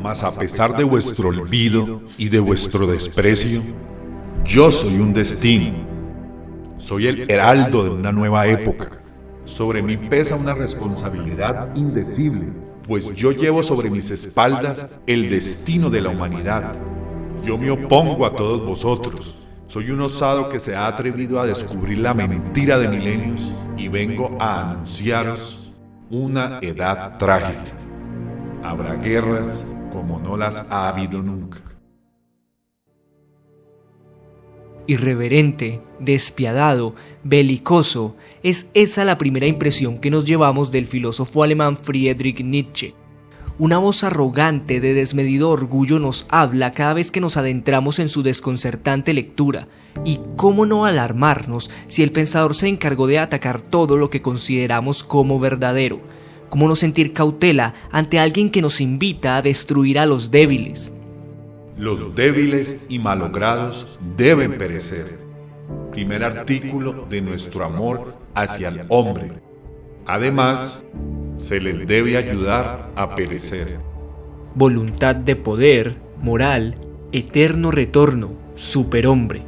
Mas a pesar de vuestro olvido y de vuestro desprecio, yo soy un destino. Soy el heraldo de una nueva época. Sobre mí pesa una responsabilidad indecible, pues yo llevo sobre mis espaldas el destino de la humanidad. Yo me opongo a todos vosotros. Soy un osado que se ha atrevido a descubrir la mentira de milenios y vengo a anunciaros una edad trágica. Habrá guerras como no las ha habido nunca. Irreverente, despiadado, belicoso, es esa la primera impresión que nos llevamos del filósofo alemán Friedrich Nietzsche. Una voz arrogante de desmedido orgullo nos habla cada vez que nos adentramos en su desconcertante lectura. Y cómo no alarmarnos si el pensador se encargó de atacar todo lo que consideramos como verdadero. Cómo no sentir cautela ante alguien que nos invita a destruir a los débiles. Los débiles y malogrados deben perecer. Primer artículo de nuestro amor hacia el hombre. Además, se les debe ayudar a perecer. Voluntad de poder, moral, eterno retorno, superhombre.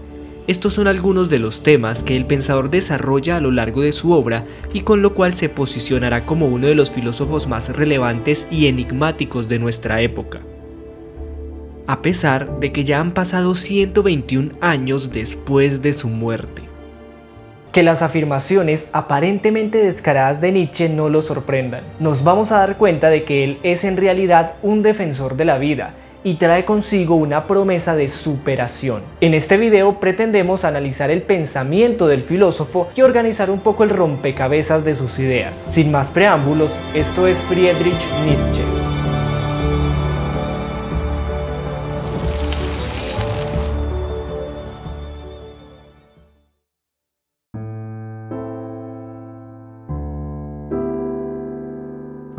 Estos son algunos de los temas que el pensador desarrolla a lo largo de su obra y con lo cual se posicionará como uno de los filósofos más relevantes y enigmáticos de nuestra época. A pesar de que ya han pasado 121 años después de su muerte. Que las afirmaciones aparentemente descaradas de Nietzsche no lo sorprendan. Nos vamos a dar cuenta de que él es en realidad un defensor de la vida y trae consigo una promesa de superación. En este video pretendemos analizar el pensamiento del filósofo y organizar un poco el rompecabezas de sus ideas. Sin más preámbulos, esto es Friedrich Nietzsche.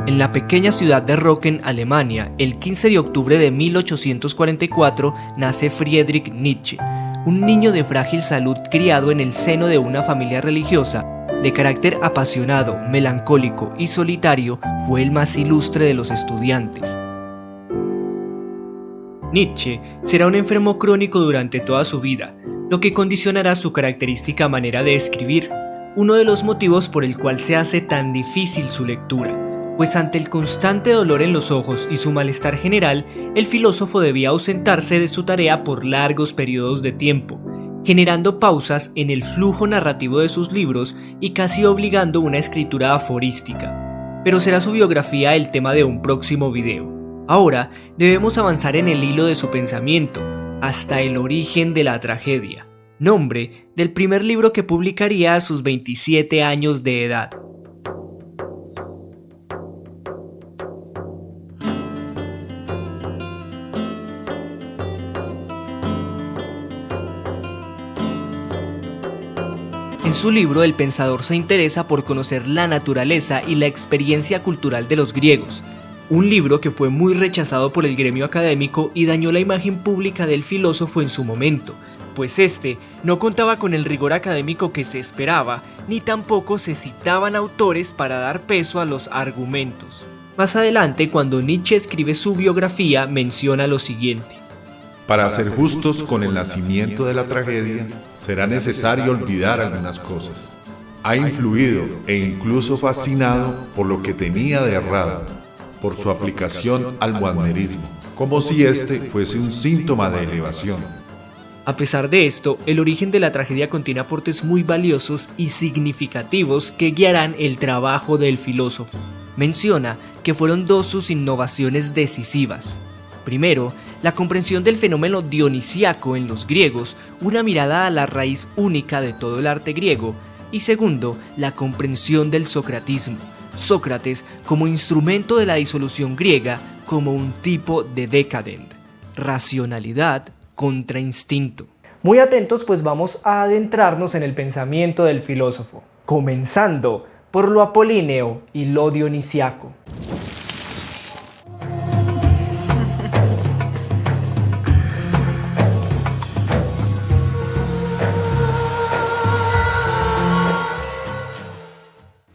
En la pequeña ciudad de Rocken, Alemania, el 15 de octubre de 1844, nace Friedrich Nietzsche, un niño de frágil salud criado en el seno de una familia religiosa. De carácter apasionado, melancólico y solitario, fue el más ilustre de los estudiantes. Nietzsche será un enfermo crónico durante toda su vida, lo que condicionará su característica manera de escribir, uno de los motivos por el cual se hace tan difícil su lectura. Pues ante el constante dolor en los ojos y su malestar general, el filósofo debía ausentarse de su tarea por largos periodos de tiempo, generando pausas en el flujo narrativo de sus libros y casi obligando una escritura aforística. Pero será su biografía el tema de un próximo video. Ahora debemos avanzar en el hilo de su pensamiento, hasta el origen de la tragedia, nombre del primer libro que publicaría a sus 27 años de edad. En su libro, el pensador se interesa por conocer la naturaleza y la experiencia cultural de los griegos, un libro que fue muy rechazado por el gremio académico y dañó la imagen pública del filósofo en su momento, pues este no contaba con el rigor académico que se esperaba, ni tampoco se citaban autores para dar peso a los argumentos. Más adelante, cuando Nietzsche escribe su biografía, menciona lo siguiente. Para ser justos con el nacimiento de la tragedia, será necesario olvidar algunas cosas. Ha influido e incluso fascinado por lo que tenía de errado, por su aplicación al wagnerismo, como si este fuese un síntoma de elevación. A pesar de esto, el origen de la tragedia contiene aportes muy valiosos y significativos que guiarán el trabajo del filósofo. Menciona que fueron dos sus innovaciones decisivas. Primero, la comprensión del fenómeno dionisíaco en los griegos, una mirada a la raíz única de todo el arte griego, y segundo, la comprensión del socratismo, Sócrates como instrumento de la disolución griega, como un tipo de decadent, racionalidad contra instinto. Muy atentos, pues vamos a adentrarnos en el pensamiento del filósofo, comenzando por lo apolíneo y lo dionisíaco.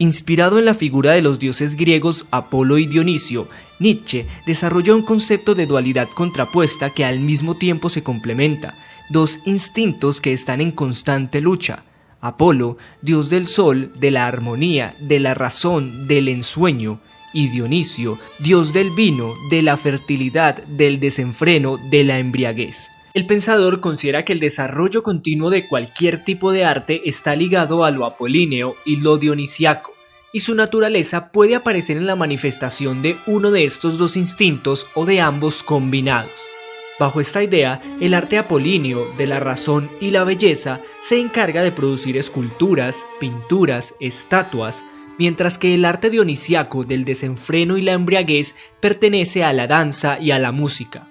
Inspirado en la figura de los dioses griegos Apolo y Dionisio, Nietzsche desarrolló un concepto de dualidad contrapuesta que al mismo tiempo se complementa, dos instintos que están en constante lucha. Apolo, dios del sol, de la armonía, de la razón, del ensueño, y Dionisio, dios del vino, de la fertilidad, del desenfreno, de la embriaguez. El pensador considera que el desarrollo continuo de cualquier tipo de arte está ligado a lo apolíneo y lo dionisiaco, y su naturaleza puede aparecer en la manifestación de uno de estos dos instintos o de ambos combinados. Bajo esta idea, el arte apolíneo, de la razón y la belleza, se encarga de producir esculturas, pinturas, estatuas, mientras que el arte dionisiaco del desenfreno y la embriaguez pertenece a la danza y a la música.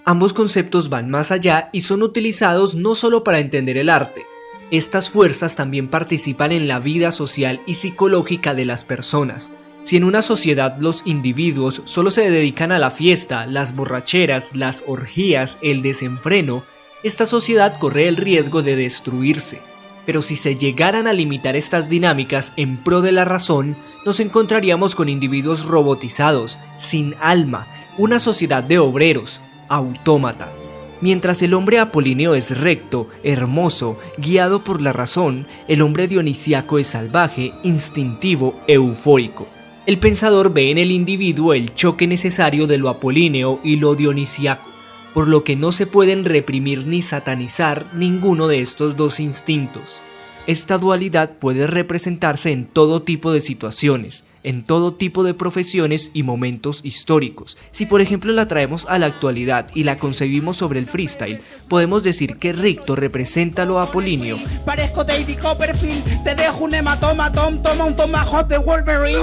Ambos conceptos van más allá y son utilizados no solo para entender el arte. Estas fuerzas también participan en la vida social y psicológica de las personas. Si en una sociedad los individuos solo se dedican a la fiesta, las borracheras, las orgías, el desenfreno, esta sociedad corre el riesgo de destruirse. Pero si se llegaran a limitar estas dinámicas en pro de la razón, nos encontraríamos con individuos robotizados, sin alma, una sociedad de obreros, autómatas. Mientras el hombre apolíneo es recto, hermoso, guiado por la razón, el hombre dionisiaco es salvaje, instintivo, eufórico. El pensador ve en el individuo el choque necesario de lo apolíneo y lo dionisiaco, por lo que no se pueden reprimir ni satanizar ninguno de estos dos instintos. Esta dualidad puede representarse en todo tipo de situaciones, en todo tipo de profesiones y momentos históricos. Si por ejemplo la traemos a la actualidad y la concebimos sobre el freestyle, podemos decir que Ricto representa lo apolíneo. Parezco David Copperfield, te dejo un hematoma, toma un tomahawk de Wolverine.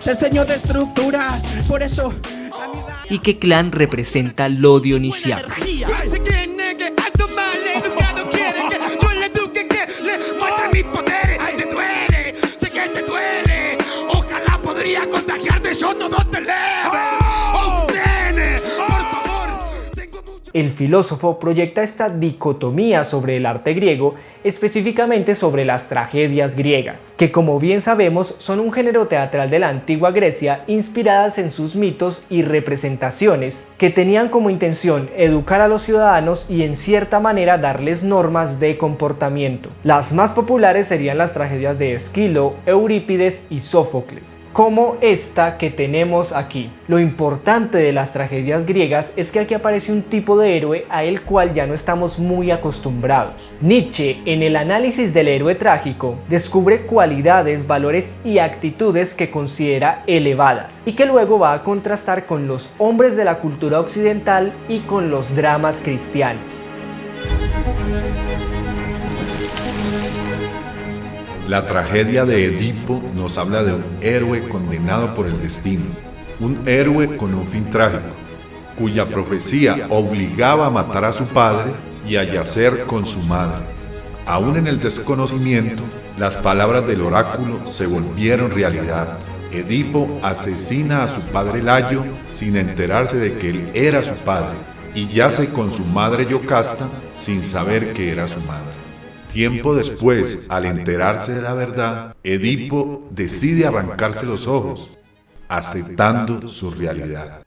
Te enseño de estructuras, por eso... Y que Clan representa lo dionisiaco. El filósofo proyecta esta dicotomía sobre el arte griego, específicamente sobre las tragedias griegas, que como bien sabemos son un género teatral de la antigua Grecia inspiradas en sus mitos y representaciones que tenían como intención educar a los ciudadanos y en cierta manera darles normas de comportamiento. Las más populares serían las tragedias de Esquilo, Eurípides y Sófocles, como esta que tenemos aquí. Lo importante de las tragedias griegas es que aquí aparece un tipo de héroe a el cual ya no estamos muy acostumbrados. Nietzsche, en el análisis del héroe trágico, descubre cualidades, valores y actitudes que considera elevadas y que luego va a contrastar con los hombres de la cultura occidental y con los dramas cristianos. La tragedia de Edipo nos habla de un héroe condenado por el destino, un héroe con un fin trágico, cuya profecía obligaba a matar a su padre y a yacer con su madre. Aún en el desconocimiento, las palabras del oráculo se volvieron realidad. Edipo asesina a su padre Layo sin enterarse de que él era su padre y yace con su madre Yocasta sin saber que era su madre. Tiempo después, al enterarse de la verdad, Edipo decide arrancarse los ojos, aceptando su realidad.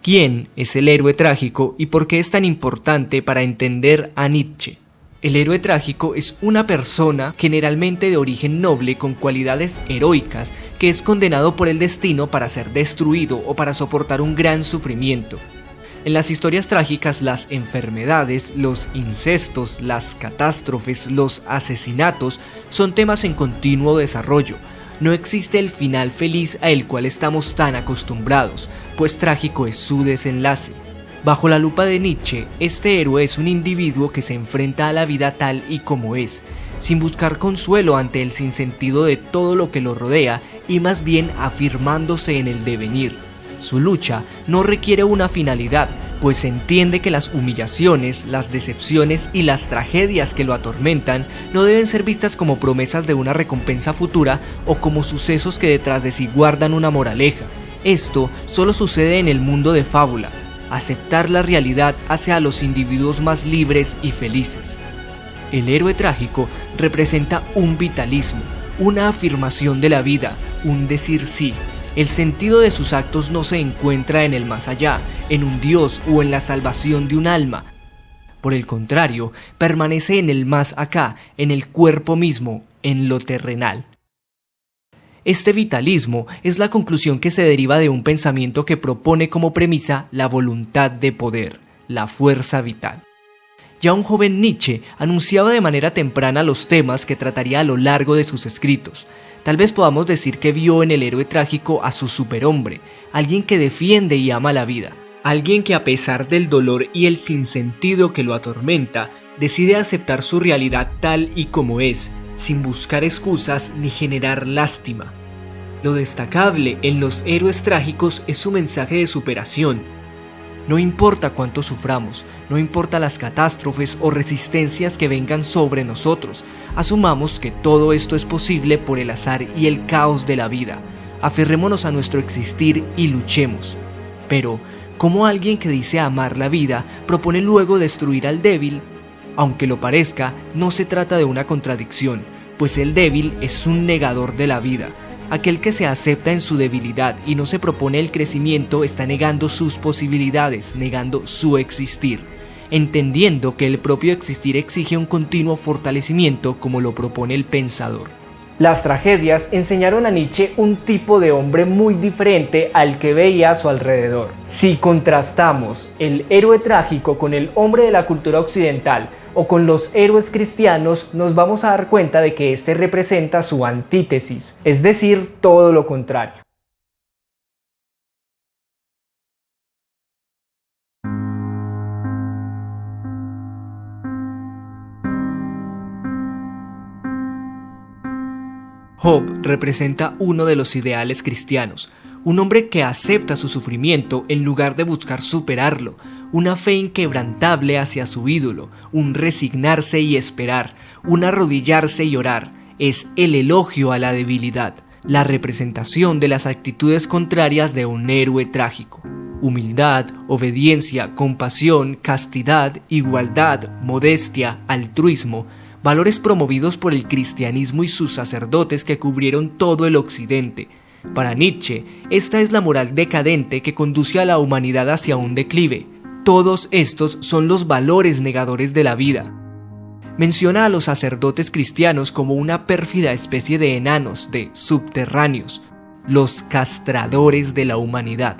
¿Quién es el héroe trágico y por qué es tan importante para entender a Nietzsche? El héroe trágico es una persona generalmente de origen noble con cualidades heroicas que es condenado por el destino para ser destruido o para soportar un gran sufrimiento. En las historias trágicas, las enfermedades, los incestos, las catástrofes, los asesinatos son temas en continuo desarrollo. No existe el final feliz a el cual estamos tan acostumbrados, pues trágico es su desenlace. Bajo la lupa de Nietzsche, este héroe es un individuo que se enfrenta a la vida tal y como es, sin buscar consuelo ante el sinsentido de todo lo que lo rodea y más bien afirmándose en el devenir. Su lucha no requiere una finalidad, pues entiende que las humillaciones, las decepciones y las tragedias que lo atormentan no deben ser vistas como promesas de una recompensa futura o como sucesos que detrás de sí guardan una moraleja. Esto solo sucede en el mundo de fábula. Aceptar la realidad hace a los individuos más libres y felices. El héroe trágico representa un vitalismo, una afirmación de la vida, un decir sí. El sentido de sus actos no se encuentra en el más allá, en un Dios o en la salvación de un alma. Por el contrario, permanece en el más acá, en el cuerpo mismo, en lo terrenal. Este vitalismo es la conclusión que se deriva de un pensamiento que propone como premisa la voluntad de poder, la fuerza vital. Ya un joven Nietzsche anunciaba de manera temprana los temas que trataría a lo largo de sus escritos. Tal vez podamos decir que vio en el héroe trágico a su superhombre, alguien que defiende y ama la vida, alguien que a pesar del dolor y el sinsentido que lo atormenta, decide aceptar su realidad tal y como es, sin buscar excusas ni generar lástima. Lo destacable en los héroes trágicos es su mensaje de superación. No importa cuánto suframos, no importa las catástrofes o resistencias que vengan sobre nosotros, asumamos que todo esto es posible por el azar y el caos de la vida. Aferrémonos a nuestro existir y luchemos. Pero, ¿cómo alguien que dice amar la vida propone luego destruir al débil? Aunque lo parezca, no se trata de una contradicción, pues el débil es un negador de la vida. Aquel que se acepta en su debilidad y no se propone el crecimiento está negando sus posibilidades, negando su existir, entendiendo que el propio existir exige un continuo fortalecimiento como lo propone el pensador. Las tragedias enseñaron a Nietzsche un tipo de hombre muy diferente al que veía a su alrededor. Si contrastamos el héroe trágico con el hombre de la cultura occidental o con los héroes cristianos, nos vamos a dar cuenta de que este representa su antítesis, es decir, todo lo contrario. Job representa uno de los ideales cristianos, un hombre que acepta su sufrimiento en lugar de buscar superarlo, una fe inquebrantable hacia su ídolo, un resignarse y esperar, un arrodillarse y orar. Es el elogio a la debilidad, la representación de las actitudes contrarias de un héroe trágico. Humildad, obediencia, compasión, castidad, igualdad, modestia, altruismo, valores promovidos por el cristianismo y sus sacerdotes que cubrieron todo el occidente. Para Nietzsche, esta es la moral decadente que conduce a la humanidad hacia un declive. Todos estos son los valores negadores de la vida. Menciona a los sacerdotes cristianos como una pérfida especie de enanos, de subterráneos, los castradores de la humanidad.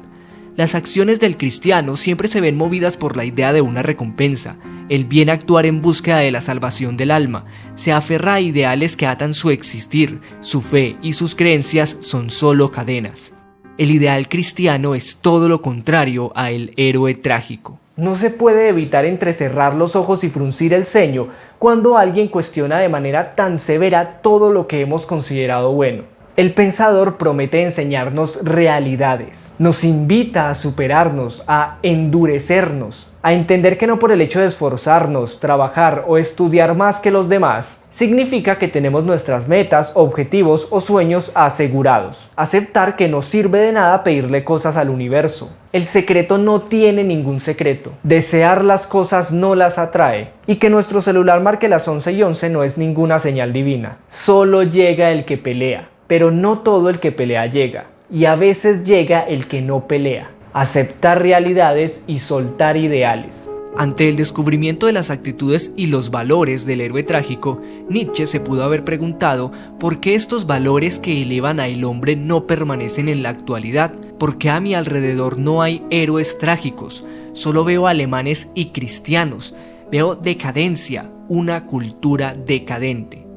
Las acciones del cristiano siempre se ven movidas por la idea de una recompensa, el bien actuar en búsqueda de la salvación del alma. Se aferra a ideales que atan su existir, su fe y sus creencias son solo cadenas. El ideal cristiano es todo lo contrario a el héroe trágico. No se puede evitar entrecerrar los ojos y fruncir el ceño cuando alguien cuestiona de manera tan severa todo lo que hemos considerado bueno. El pensador promete enseñarnos realidades, nos invita a superarnos, a endurecernos, a entender que no por el hecho de esforzarnos, trabajar o estudiar más que los demás, significa que tenemos nuestras metas, objetivos o sueños asegurados. Aceptar que no sirve de nada pedirle cosas al universo. El secreto no tiene ningún secreto. Desear las cosas no las atrae. Y que nuestro celular marque las 11:11 no es ninguna señal divina. Solo llega el que pelea. Pero no todo el que pelea llega, y a veces llega el que no pelea. Aceptar realidades y soltar ideales. Ante el descubrimiento de las actitudes y los valores del héroe trágico, Nietzsche se pudo haber preguntado por qué estos valores que elevan al hombre no permanecen en la actualidad, por qué a mi alrededor no hay héroes trágicos, solo veo alemanes y cristianos, veo decadencia, una cultura decadente.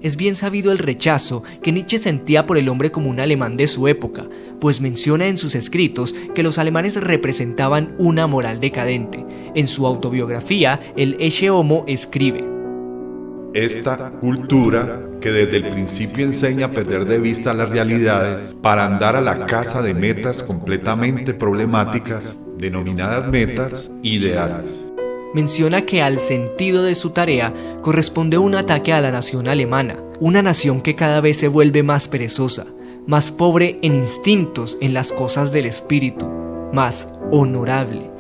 Es bien sabido el rechazo que Nietzsche sentía por el hombre como un alemán de su época, pues menciona en sus escritos que los alemanes representaban una moral decadente. En su autobiografía, el Ecce Homo escribe: Esta cultura, que desde el principio enseña a perder de vista las realidades para andar a la caza de metas completamente problemáticas, denominadas metas ideales. Menciona que al sentido de su tarea corresponde un ataque a la nación alemana, una nación que cada vez se vuelve más perezosa, más pobre en instintos, en las cosas del espíritu, más honorable.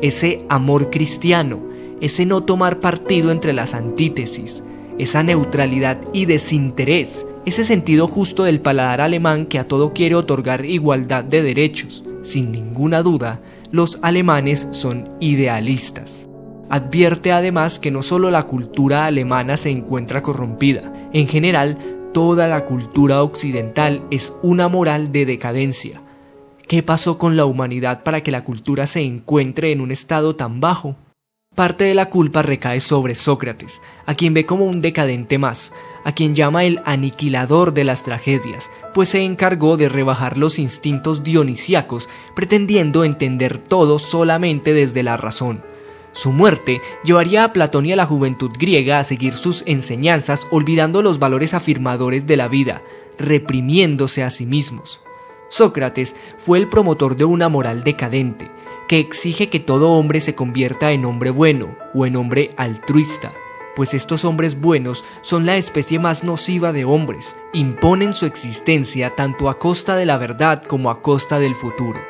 Ese amor cristiano, ese no tomar partido entre las antítesis, esa neutralidad y desinterés, ese sentido justo del paladar alemán que a todo quiere otorgar igualdad de derechos. Sin ninguna duda, los alemanes son idealistas. Advierte además que no solo la cultura alemana se encuentra corrompida, en general, toda la cultura occidental es una moral de decadencia. ¿Qué pasó con la humanidad para que la cultura se encuentre en un estado tan bajo? Parte de la culpa recae sobre Sócrates, a quien ve como un decadente más, a quien llama el aniquilador de las tragedias, pues se encargó de rebajar los instintos dionisíacos, pretendiendo entender todo solamente desde la razón. Su muerte llevaría a Platón y a la juventud griega a seguir sus enseñanzas, olvidando los valores afirmadores de la vida, reprimiéndose a sí mismos. Sócrates fue el promotor de una moral decadente, que exige que todo hombre se convierta en hombre bueno o en hombre altruista, pues estos hombres buenos son la especie más nociva de hombres, imponen su existencia tanto a costa de la verdad como a costa del futuro.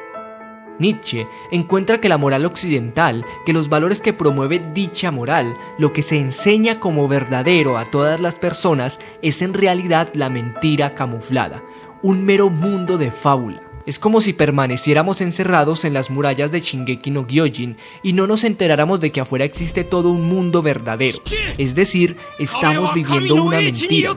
Nietzsche encuentra que la moral occidental, que los valores que promueve dicha moral, lo que se enseña como verdadero a todas las personas, es en realidad la mentira camuflada, un mero mundo de fábula. Es como si permaneciéramos encerrados en las murallas de Shingeki no Kyojin y no nos enteráramos de que afuera existe todo un mundo verdadero. Es decir, estamos viviendo una mentira.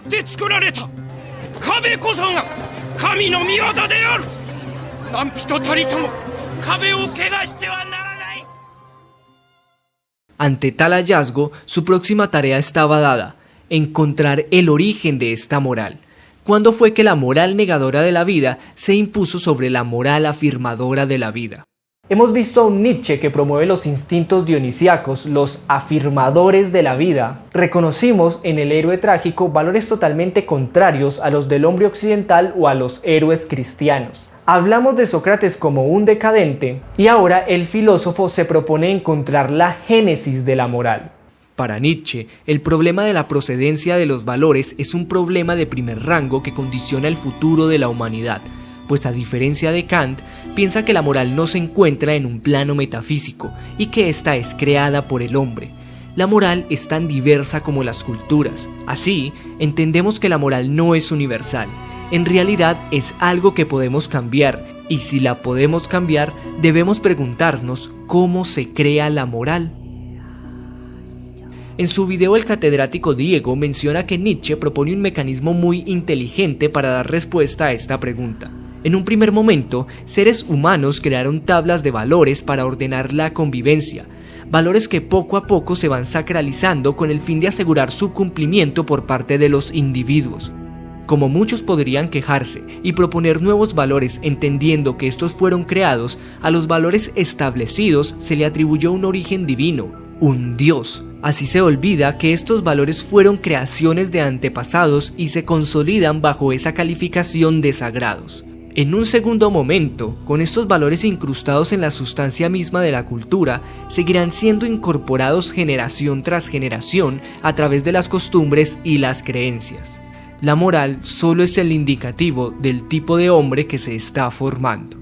Ante tal hallazgo, su próxima tarea estaba dada: encontrar el origen de esta moral. ¿Cuándo fue que la moral negadora de la vida se impuso sobre la moral afirmadora de la vida? Hemos visto a un Nietzsche que promueve los instintos dionisíacos, los afirmadores de la vida. Reconocimos en el héroe trágico valores totalmente contrarios a los del hombre occidental o a los héroes cristianos. Hablamos de Sócrates como un decadente y ahora el filósofo se propone encontrar la génesis de la moral. Para Nietzsche, el problema de la procedencia de los valores es un problema de primer rango que condiciona el futuro de la humanidad, pues a diferencia de Kant, piensa que la moral no se encuentra en un plano metafísico y que ésta es creada por el hombre. La moral es tan diversa como las culturas. Así, entendemos que la moral no es universal. En realidad es algo que podemos cambiar, y si la podemos cambiar, debemos preguntarnos cómo se crea la moral. En su video el catedrático Diego menciona que Nietzsche propone un mecanismo muy inteligente para dar respuesta a esta pregunta. En un primer momento, seres humanos crearon tablas de valores para ordenar la convivencia, valores que poco a poco se van sacralizando con el fin de asegurar su cumplimiento por parte de los individuos. Como muchos podrían quejarse y proponer nuevos valores entendiendo que estos fueron creados, a los valores establecidos se le atribuyó un origen divino, un Dios. Así se olvida que estos valores fueron creaciones de antepasados y se consolidan bajo esa calificación de sagrados. En un segundo momento, con estos valores incrustados en la sustancia misma de la cultura, seguirán siendo incorporados generación tras generación a través de las costumbres y las creencias. La moral solo es el indicativo del tipo de hombre que se está formando.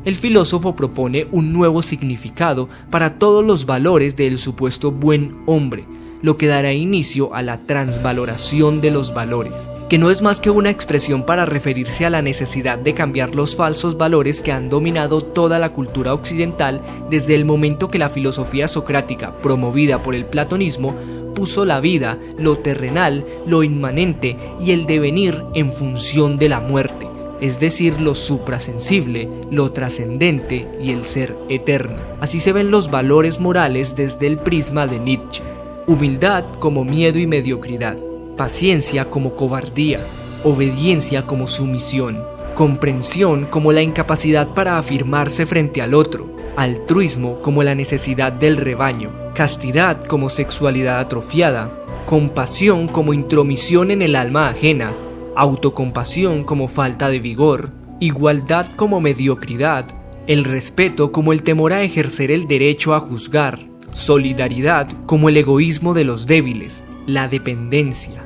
El filósofo propone un nuevo significado para todos los valores del supuesto buen hombre, lo que dará inicio a la transvaloración de los valores, que no es más que una expresión para referirse a la necesidad de cambiar los falsos valores que han dominado toda la cultura occidental desde el momento que la filosofía socrática, promovida por el platonismo, puso la vida, lo terrenal, lo inmanente y el devenir en función de la muerte, es decir, lo suprasensible, lo trascendente y el ser eterno. Así se ven los valores morales desde el prisma de Nietzsche. Humildad como miedo y mediocridad, paciencia como cobardía, obediencia como sumisión, comprensión como la incapacidad para afirmarse frente al otro, altruismo como la necesidad del rebaño, castidad como sexualidad atrofiada, compasión como intromisión en el alma ajena, autocompasión como falta de vigor, igualdad como mediocridad, el respeto como el temor a ejercer el derecho a juzgar, solidaridad como el egoísmo de los débiles, la dependencia,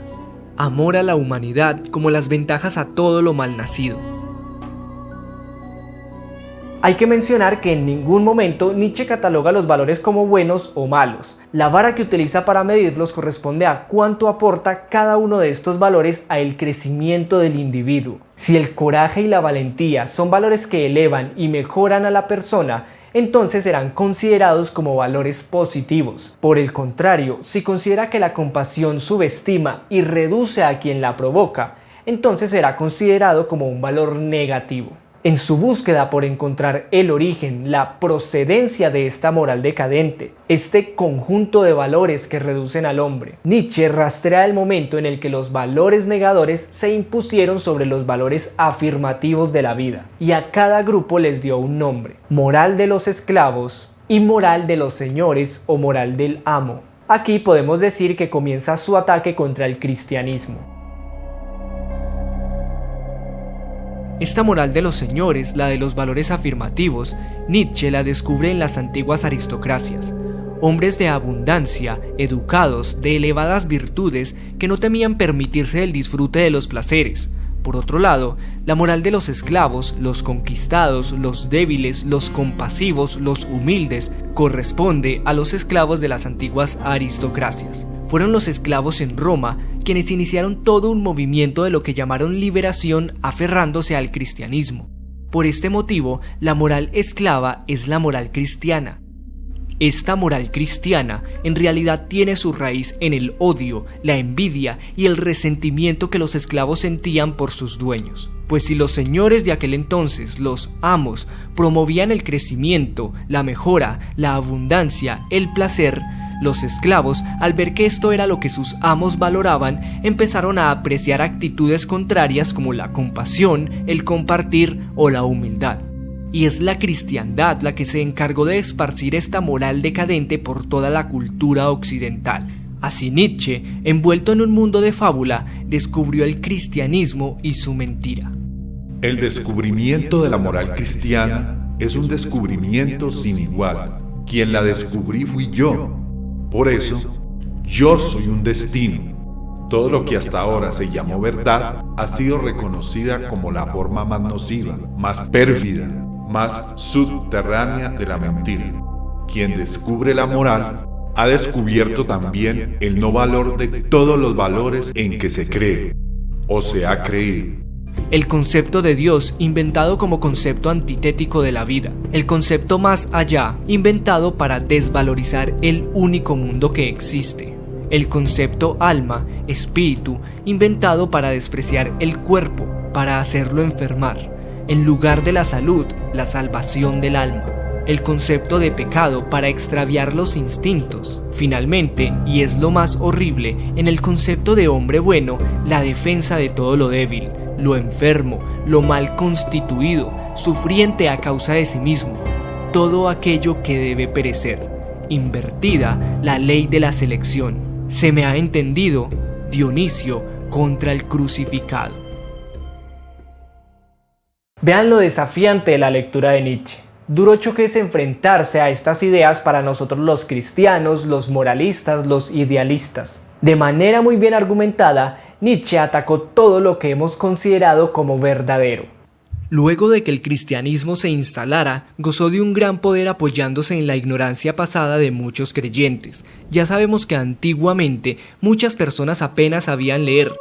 amor a la humanidad como las ventajas a todo lo malnacido. Hay que mencionar que en ningún momento Nietzsche cataloga los valores como buenos o malos. La vara que utiliza para medirlos corresponde a cuánto aporta cada uno de estos valores al crecimiento del individuo. Si el coraje y la valentía son valores que elevan y mejoran a la persona, entonces serán considerados como valores positivos. Por el contrario, si considera que la compasión subestima y reduce a quien la provoca, entonces será considerado como un valor negativo. En su búsqueda por encontrar el origen, la procedencia de esta moral decadente, este conjunto de valores que reducen al hombre, Nietzsche rastrea el momento en el que los valores negadores se impusieron sobre los valores afirmativos de la vida, y a cada grupo les dio un nombre: moral de los esclavos y moral de los señores o moral del amo. Aquí podemos decir que comienza su ataque contra el cristianismo. Esta moral de los señores, la de los valores afirmativos, Nietzsche la descubre en las antiguas aristocracias. Hombres de abundancia, educados, de elevadas virtudes, que no temían permitirse el disfrute de los placeres. Por otro lado, la moral de los esclavos, los conquistados, los débiles, los compasivos, los humildes, corresponde a los esclavos de las antiguas aristocracias. Fueron los esclavos en Roma quienes iniciaron todo un movimiento de lo que llamaron liberación, aferrándose al cristianismo. Por este motivo, la moral esclava es la moral cristiana. Esta moral cristiana en realidad tiene su raíz en el odio, la envidia y el resentimiento que los esclavos sentían por sus dueños. Pues si los señores de aquel entonces, los amos, promovían el crecimiento, la mejora, la abundancia, el placer, los esclavos, al ver que esto era lo que sus amos valoraban, empezaron a apreciar actitudes contrarias como la compasión, el compartir o la humildad. Y es la cristiandad la que se encargó de esparcir esta moral decadente por toda la cultura occidental. Así Nietzsche, envuelto en un mundo de fábula, descubrió el cristianismo y su mentira. El descubrimiento de la moral cristiana es un descubrimiento sin igual. Quien la descubrí fui yo. Por eso, yo soy un destino. Todo lo que hasta ahora se llamó verdad ha sido reconocida como la forma más nociva, más pérfida, más subterránea de la mentira. Quien descubre la moral ha descubierto también el no valor de todos los valores en que se cree o se ha creído. El concepto de Dios inventado como concepto antitético de la vida. El concepto más allá inventado para desvalorizar el único mundo que existe. El concepto alma, espíritu, inventado para despreciar el cuerpo, para hacerlo enfermar. En lugar de la salud, la salvación del alma. El concepto de pecado para extraviar los instintos. Finalmente, y es lo más horrible, en el concepto de hombre bueno, la defensa de todo lo débil, lo enfermo, lo mal constituido, sufriente a causa de sí mismo, todo aquello que debe perecer. Invertida la ley de la selección. Se me ha entendido, Dionisio contra el crucificado. Vean lo desafiante de la lectura de Nietzsche. Duro choque es enfrentarse a estas ideas para nosotros los cristianos, los moralistas, los idealistas. De manera muy bien argumentada, Nietzsche atacó todo lo que hemos considerado como verdadero. Luego de que el cristianismo se instalara, gozó de un gran poder apoyándose en la ignorancia pasada de muchos creyentes. Ya sabemos que antiguamente muchas personas apenas sabían leer.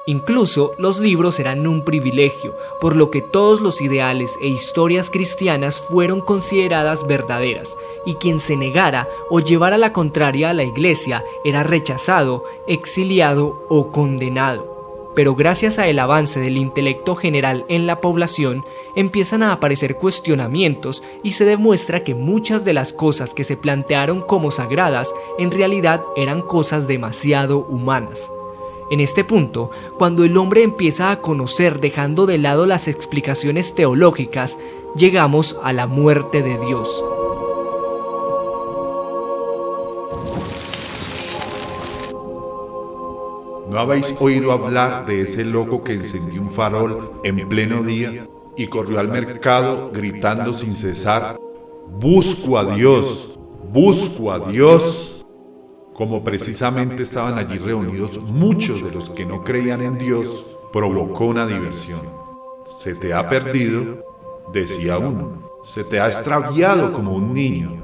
Incluso los libros eran un privilegio, por lo que todos los ideales e historias cristianas fueron consideradas verdaderas, y quien se negara o llevara la contraria a la iglesia era rechazado, exiliado o condenado. Pero gracias al avance del intelecto general en la población, empiezan a aparecer cuestionamientos y se demuestra que muchas de las cosas que se plantearon como sagradas en realidad eran cosas demasiado humanas. En este punto, cuando el hombre empieza a conocer dejando de lado las explicaciones teológicas, llegamos a la muerte de Dios. ¿No habéis oído hablar de ese loco que encendió un farol en pleno día y corrió al mercado gritando sin cesar: «¡Busco a Dios! ¡Busco a Dios!». Como precisamente estaban allí reunidos muchos de los que no creían en Dios, provocó una diversión. «Se te ha perdido», decía uno, Se te ha extraviado como un niño,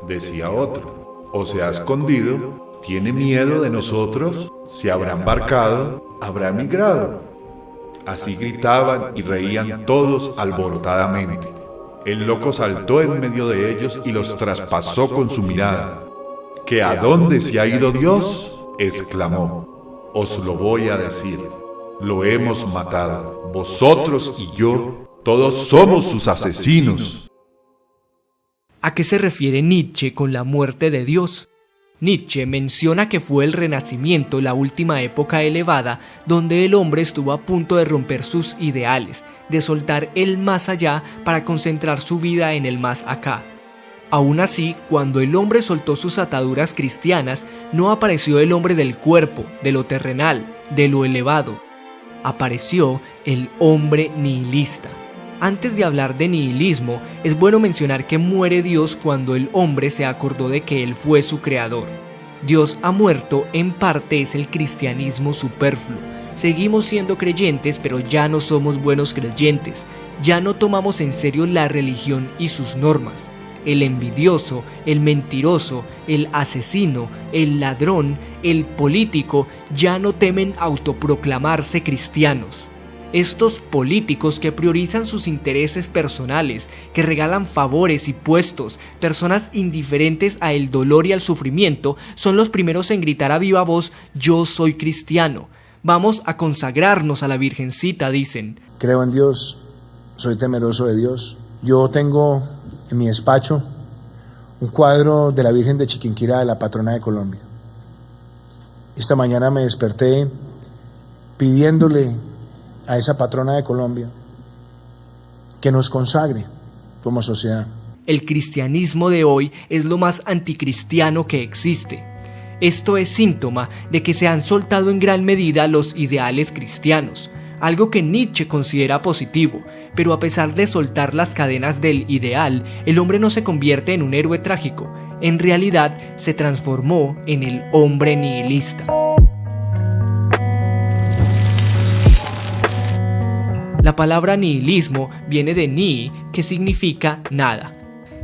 decía otro. O se ha escondido, tiene miedo de nosotros, se habrá embarcado, habrá emigrado. Así gritaban y reían todos alborotadamente. El loco saltó en medio de ellos y los traspasó con su mirada. ¿Que a dónde se ha ido Dios?, exclamó. Os lo voy a decir. Lo hemos matado. Vosotros y yo, todos somos sus asesinos. ¿A qué se refiere Nietzsche con la muerte de Dios? Nietzsche menciona que fue el Renacimiento la última época elevada donde el hombre estuvo a punto de romper sus ideales, de soltar el más allá para concentrar su vida en el más acá. Aún así, cuando el hombre soltó sus ataduras cristianas, no apareció el hombre del cuerpo, de lo terrenal, de lo elevado. Apareció el hombre nihilista. Antes de hablar de nihilismo, es bueno mencionar que muere Dios cuando el hombre se acordó de que Él fue su creador. Dios ha muerto en parte es el cristianismo superfluo. Seguimos siendo creyentes, pero ya no somos buenos creyentes. Ya no tomamos en serio la religión y sus normas. El envidioso, el mentiroso, el asesino, el ladrón, el político ya no temen autoproclamarse cristianos. Estos políticos que priorizan sus intereses personales, que regalan favores y puestos, personas indiferentes a el dolor y al sufrimiento, son los primeros en gritar a viva voz: yo soy cristiano. Vamos a consagrarnos a la Virgencita, dicen. Creo en Dios, soy temeroso de Dios. Yo tengo en mi despacho un cuadro de la Virgen de Chiquinquirá, de la patrona de Colombia. Esta mañana me desperté pidiéndole a esa patrona de Colombia que nos consagre como sociedad. El cristianismo de hoy es lo más anticristiano que existe. Esto es síntoma de que se han soltado en gran medida los ideales cristianos, algo que Nietzsche considera positivo, pero a pesar de soltar las cadenas del ideal, el hombre no se convierte en un héroe trágico, en realidad se transformó en el hombre nihilista. La palabra nihilismo viene de ni, que significa nada.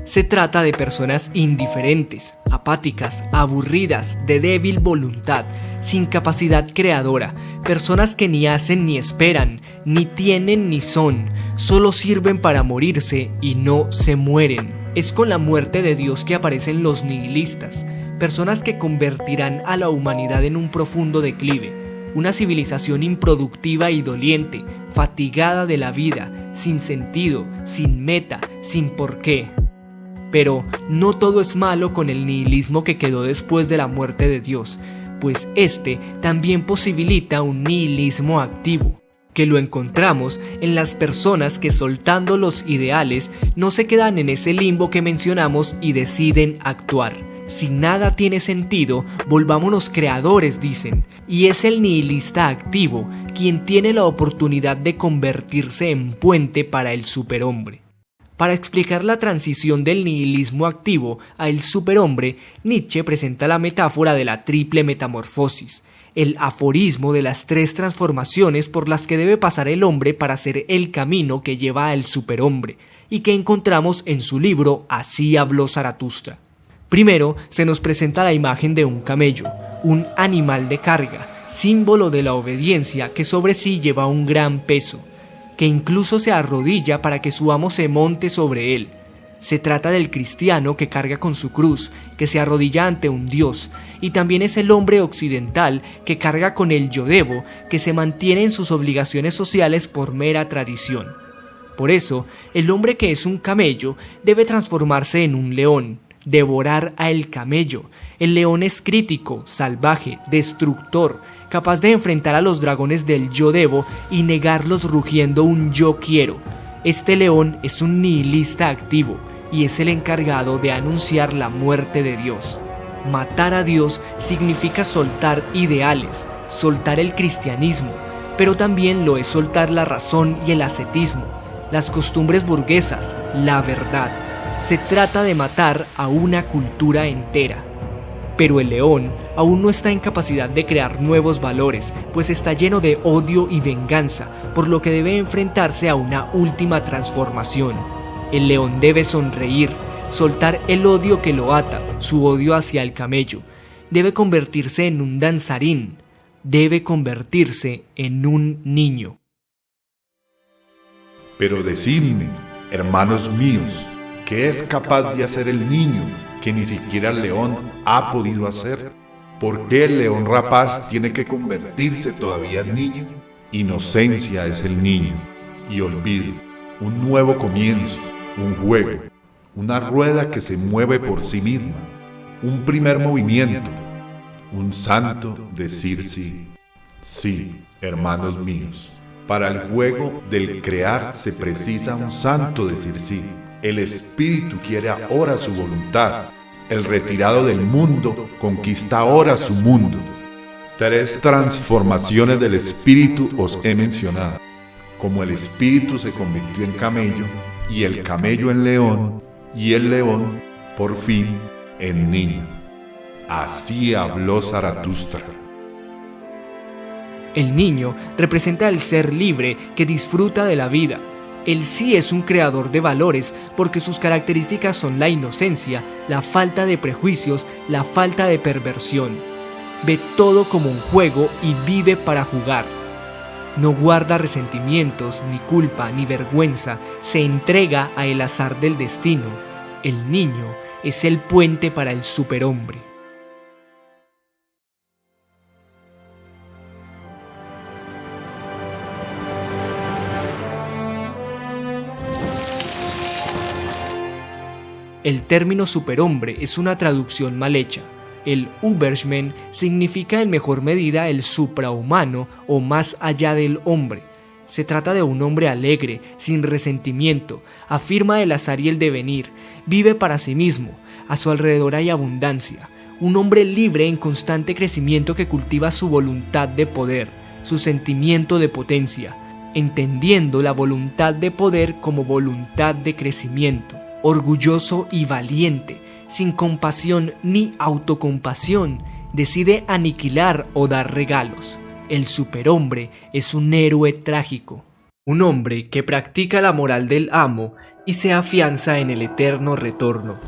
Se trata de personas indiferentes, apáticas, aburridas, de débil voluntad, sin capacidad creadora, personas que ni hacen ni esperan, ni tienen ni son, solo sirven para morirse y no se mueren. Es con la muerte de Dios que aparecen los nihilistas, personas que convertirán a la humanidad en un profundo declive. Una civilización improductiva y doliente, fatigada de la vida, sin sentido, sin meta, sin porqué. Pero no todo es malo con el nihilismo que quedó después de la muerte de Dios, pues este también posibilita un nihilismo activo, que lo encontramos en las personas que, soltando los ideales, no se quedan en ese limbo que mencionamos y deciden actuar. Si nada tiene sentido, volvámonos creadores, dicen, y es el nihilista activo quien tiene la oportunidad de convertirse en puente para el superhombre. Para explicar la transición del nihilismo activo al superhombre, Nietzsche presenta la metáfora de la triple metamorfosis, el aforismo de las 3 transformaciones por las que debe pasar el hombre para ser el camino que lleva al superhombre, y que encontramos en su libro Así habló Zaratustra. Primero, se nos presenta la imagen de un camello, un animal de carga, símbolo de la obediencia que sobre sí lleva un gran peso, que incluso se arrodilla para que su amo se monte sobre él. Se trata del cristiano que carga con su cruz, que se arrodilla ante un Dios, y también es el hombre occidental que carga con el yo debo, que se mantiene en sus obligaciones sociales por mera tradición. Por eso, el hombre que es un camello debe transformarse en un león, devorar a el camello. El león es crítico, salvaje, destructor, capaz de enfrentar a los dragones del yo debo y negarlos rugiendo un yo quiero. Este león es un nihilista activo y es el encargado de anunciar la muerte de Dios. Matar a Dios significa soltar ideales, soltar el cristianismo, pero también lo es soltar la razón y el ascetismo, las costumbres burguesas, la verdad. Se trata de matar a una cultura entera. Pero el león aún no está en capacidad de crear nuevos valores, pues está lleno de odio y venganza, por lo que debe enfrentarse a una última transformación. El león debe sonreír, soltar el odio que lo ata, su odio hacia el camello. Debe convertirse en un danzarín, debe convertirse en un niño. Pero decidme, hermanos míos, ¿qué es capaz de hacer el niño que ni siquiera el león ha podido hacer? ¿Por qué el león rapaz tiene que convertirse todavía en niño? Inocencia es el niño, y olvido, un nuevo comienzo, un juego, una rueda que se mueve por sí misma, un primer movimiento, un santo decir sí. Sí, hermanos míos, para el juego del crear se precisa un santo decir sí. El Espíritu quiere ahora su voluntad. El retirado del mundo conquista ahora su mundo. 3 transformaciones del Espíritu os he mencionado. Como el Espíritu se convirtió en camello, y el camello en león, y el león, por fin, en niño. Así habló Zaratustra. El niño representa al ser libre que disfruta de la vida. Él sí es un creador de valores porque sus características son la inocencia, la falta de prejuicios, la falta de perversión. Ve todo como un juego y vive para jugar. No guarda resentimientos, ni culpa, ni vergüenza, se entrega a el azar del destino. El niño es el puente para el superhombre. El término superhombre es una traducción mal hecha. El Übermensch significa en mejor medida el suprahumano o más allá del hombre. Se trata de un hombre alegre, sin resentimiento, afirma el azar y el devenir, vive para sí mismo, a su alrededor hay abundancia. Un hombre libre en constante crecimiento que cultiva su voluntad de poder, su sentimiento de potencia, entendiendo la voluntad de poder como voluntad de crecimiento. Orgulloso y valiente, sin compasión ni autocompasión, decide aniquilar o dar regalos. El superhombre es un héroe trágico, un hombre que practica la moral del amo y se afianza en el eterno retorno.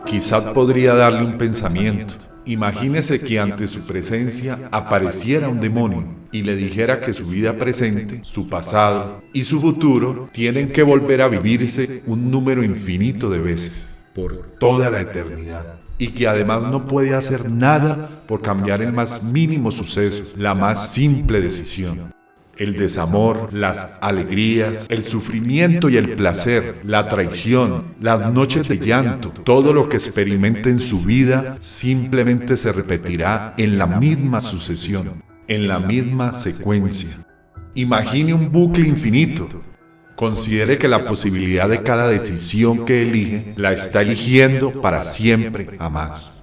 Quizá podría darle un pensamiento. Imagínese que ante su presencia apareciera un demonio y le dijera que su vida presente, su pasado y su futuro tienen que volver a vivirse un número infinito de veces, por toda la eternidad, y que además no puede hacer nada por cambiar el más mínimo suceso, la más simple decisión. El desamor, las alegrías, el sufrimiento y el placer, la traición, las noches de llanto, todo lo que experimente en su vida simplemente se repetirá en la misma sucesión, en la misma secuencia. Imagine un bucle infinito. Considere que la posibilidad de cada decisión que elige la está eligiendo para siempre jamás.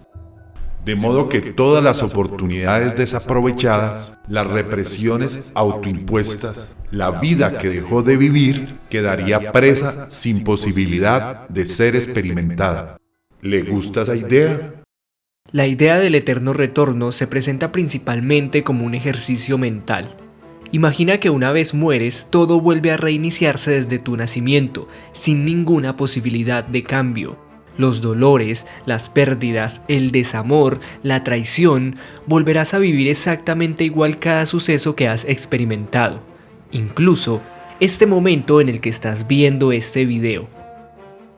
De modo que todas las oportunidades desaprovechadas, las represiones autoimpuestas, la vida que dejó de vivir, quedaría presa sin posibilidad de ser experimentada. ¿Le gusta esa idea? La idea del eterno retorno se presenta principalmente como un ejercicio mental. Imagina que una vez mueres, todo vuelve a reiniciarse desde tu nacimiento, sin ninguna posibilidad de cambio. Los dolores, las pérdidas, el desamor, la traición, volverás a vivir exactamente igual cada suceso que has experimentado. Incluso este momento en el que estás viendo este video.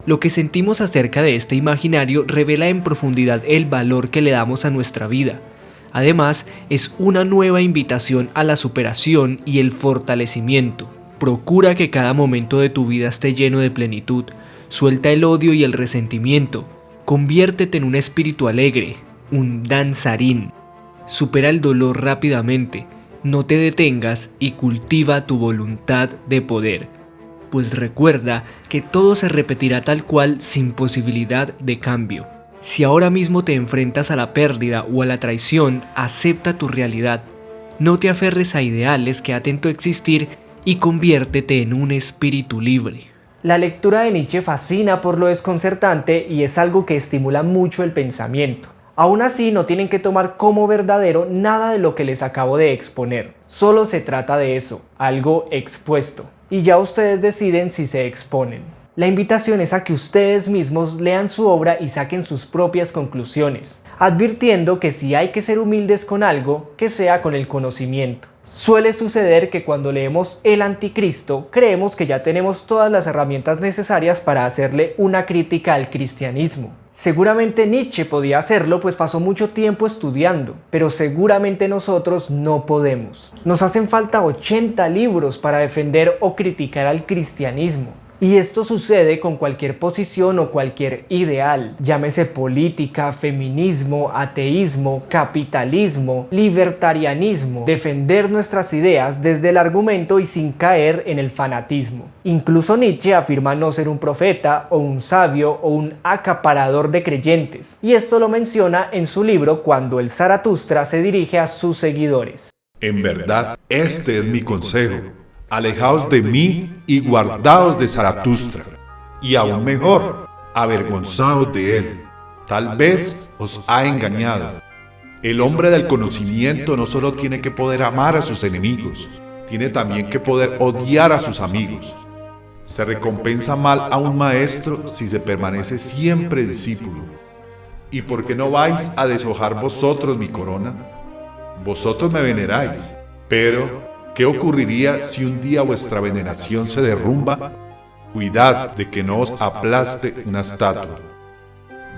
Lo que sentimos acerca de este imaginario revela en profundidad el valor que le damos a nuestra vida. Además, es una nueva invitación a la superación y el fortalecimiento. Procura que cada momento de tu vida esté lleno de plenitud. Suelta el odio y el resentimiento. Conviértete en un espíritu alegre, un danzarín. Supera el dolor rápidamente. No te detengas y cultiva tu voluntad de poder. Pues recuerda que todo se repetirá tal cual sin posibilidad de cambio. Si ahora mismo te enfrentas a la pérdida o a la traición, acepta tu realidad. No te aferres a ideales que aten tu existir y conviértete en un espíritu libre. La lectura de Nietzsche fascina por lo desconcertante y es algo que estimula mucho el pensamiento. Aún así, no tienen que tomar como verdadero nada de lo que les acabo de exponer. Solo se trata de eso, algo expuesto. Y ya ustedes deciden si se exponen. La invitación es a que ustedes mismos lean su obra y saquen sus propias conclusiones, advirtiendo que si hay que ser humildes con algo, que sea con el conocimiento. Suele suceder que cuando leemos El Anticristo, creemos que ya tenemos todas las herramientas necesarias para hacerle una crítica al cristianismo. Seguramente Nietzsche podía hacerlo, pues pasó mucho tiempo estudiando, pero seguramente nosotros no podemos. Nos hacen falta 80 libros para defender o criticar al cristianismo. Y esto sucede con cualquier posición o cualquier ideal, llámese política, feminismo, ateísmo, capitalismo, libertarianismo, defender nuestras ideas desde el argumento y sin caer en el fanatismo. Incluso Nietzsche afirma no ser un profeta o un sabio o un acaparador de creyentes, y esto lo menciona en su libro Cuando el Zaratustra se dirige a sus seguidores. En verdad, este es mi consejo. Alejaos de mí y guardaos de Zaratustra. Y aún mejor, avergonzaos de él. Tal vez os ha engañado. El hombre del conocimiento no solo tiene que poder amar a sus enemigos, tiene también que poder odiar a sus amigos. Se recompensa mal a un maestro si se permanece siempre discípulo. ¿Y por qué no vais a deshojar vosotros mi corona? Vosotros me veneráis, pero ¿qué ocurriría si un día vuestra veneración se derrumba? Cuidad de que no os aplaste una estatua.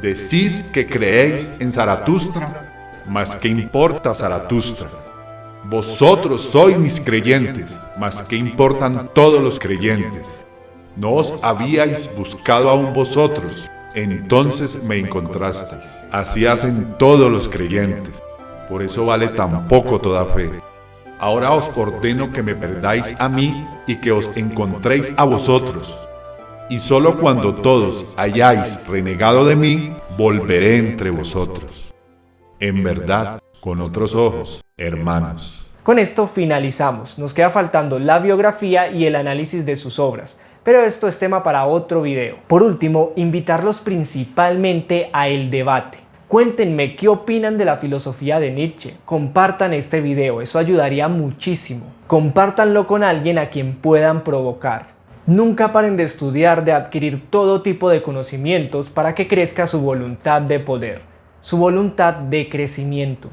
Decís que creéis en Zaratustra, mas ¿qué importa Zaratustra? Vosotros sois mis creyentes, mas ¿qué importan todos los creyentes? No os habíais buscado aún vosotros, entonces me encontrasteis. Así hacen todos los creyentes, por eso vale tan poco toda fe. Ahora os ordeno que me perdáis a mí y que os encontréis a vosotros. Y solo cuando todos hayáis renegado de mí, volveré entre vosotros. En verdad, con otros ojos, hermanos. Con esto finalizamos. Nos queda faltando la biografía y el análisis de sus obras, pero esto es tema para otro video. Por último, invitarlos principalmente a el debate. Cuéntenme qué opinan de la filosofía de Nietzsche. Compartan este video, eso ayudaría muchísimo. Compártanlo con alguien a quien puedan provocar. Nunca paren de estudiar, de adquirir todo tipo de conocimientos para que crezca su voluntad de poder, su voluntad de crecimiento.